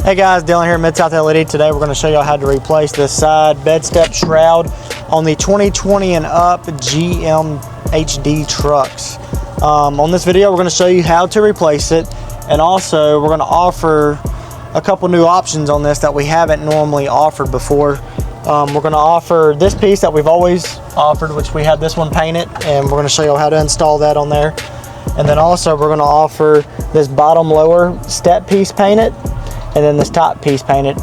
Hey guys, Dylan here at MidSouth LED. Today we're going to show you how to replace this side bed step shroud on the 2020 and up GM HD trucks. On this video we're going to show you how to replace it, and also we're going to offer a couple new options on this that we haven't normally offered before. We're going to offer this piece that we've always offered, which we had this one painted, and we're going to show you how to install that on there. And then also we're going to offer this bottom lower step piece painted, and then this top piece painted,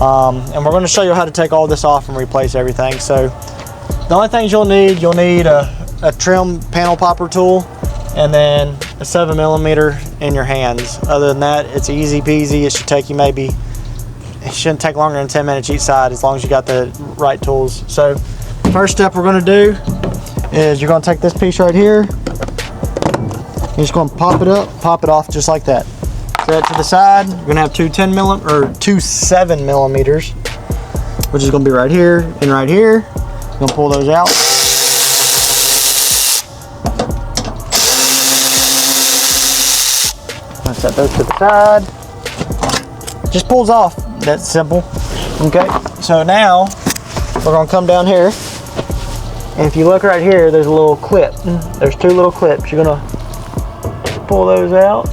and we're going to show you how to take all this off and replace everything. So the only things you'll need a trim panel popper tool and then a 7mm in your hands. Other than that, it's easy peasy. It should take you it shouldn't take longer than 10 minutes each side, as long as you got the right tools. So first step we're going to do is you're going to take this piece right here, you're just going to pop it up, pop it off just like that. Set it to the side. You're going to have two 7mm, which is going to be right here and right here. You're going to pull those out. I'm going to set those to the side. Just pulls off. That's simple. Okay, so now we're going to come down here, and if you look right here, there's a little clip. There's two little clips. You're going to pull those out.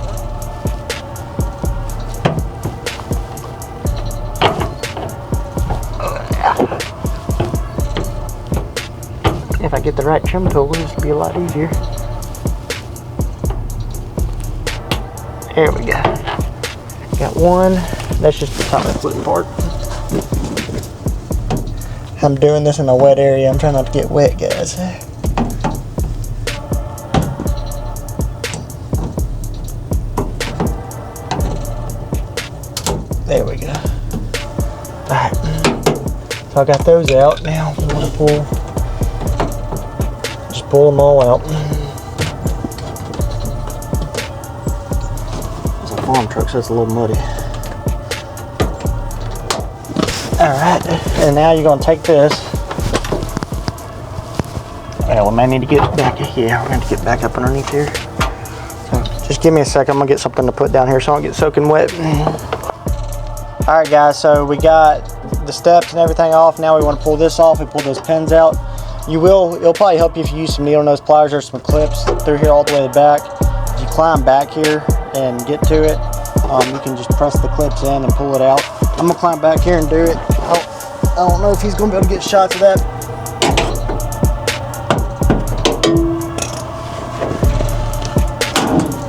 If I get the right trim tool, this will be a lot easier. There we go. Got one. That's just the top splitting part. I'm doing this in a wet area. I'm trying not to get wet, guys. There we go. Alright. So I got those out. Now I'm going to pull them all out. It's a farm truck, so it's a little muddy. Alright, and now you're going to take this. Well, we may need to get back. Yeah, we're going to get back up underneath here. So just give me a second. I'm going to get something to put down here so I don't get soaking wet. Alright guys, so we got the steps and everything off. Now we want to pull this off. We pull those pins out. It'll probably help you if you use some needle nose pliers. There's some clips through here all the way to the back. If you climb back here and get to it, you can just press the clips in and pull it out. I'm gonna climb back here and do it. I don't know if he's gonna be able to get shots of that.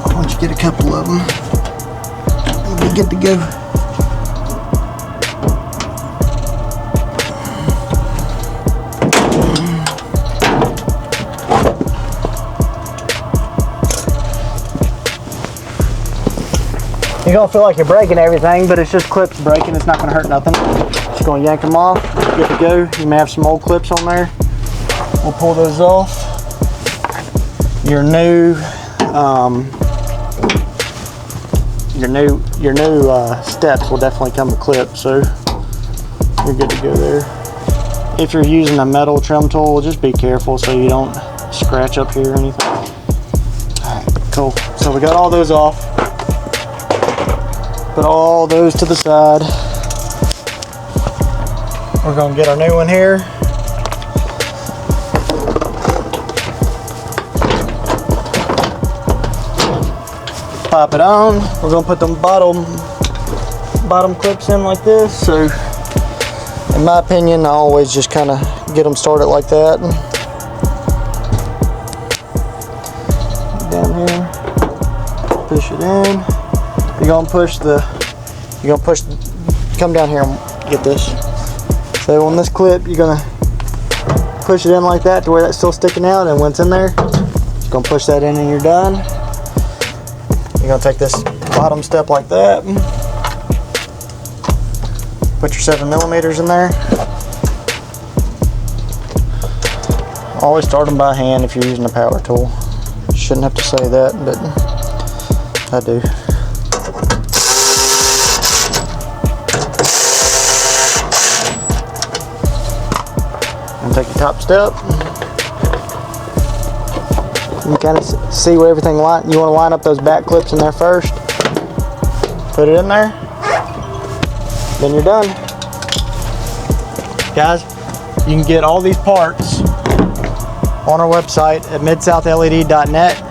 Why don't you get a couple of them? We'll be good to go. You're gonna feel like you're breaking everything, but it's just clips breaking. It's not gonna hurt nothing. Just gonna yank them off. Good to go. You may have some old clips on there. We'll pull those off. Your new steps will definitely come with clips, so you're good to go there. If you're using a metal trim tool, just be careful so you don't scratch up here or anything. All right, cool. So we got all those off. Put all those to the side. We're going to get our new one here. Pop it on. We're going to put the bottom clips in like this. So, in my opinion, I always just kind of get them started like that. Down here. Push it in. You're gonna come down here and get this. So on this clip, you're gonna push it in like that to where that's still sticking out, and when it's in there, you're gonna push that in and you're done. You're gonna take this bottom step like that, put your 7mm in there. Always start them by hand if you're using a power tool. Shouldn't have to say that, but I do. And take your top step. You kind of see where everything you want to line up those back clips in there first. Put it in there. then you're done. Guys, you can get all these parts on our website at MidSouthLED.net.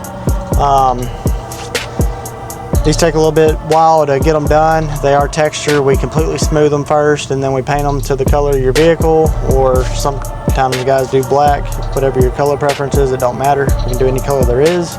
These take a little bit while to get them done. They are textured. We completely smooth them first, and then we paint them to the color of your vehicle, or sometimes you guys do black. Whatever your color preference is, it don't matter. You can do any color there is.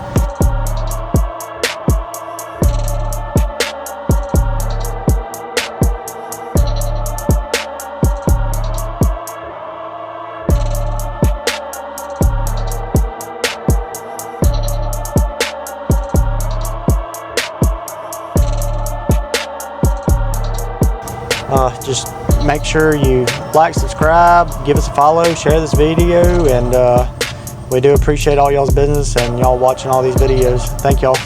Just make sure you like, subscribe, give us a follow, share this video, and we do appreciate all y'all's business and y'all watching all these videos. Thank y'all.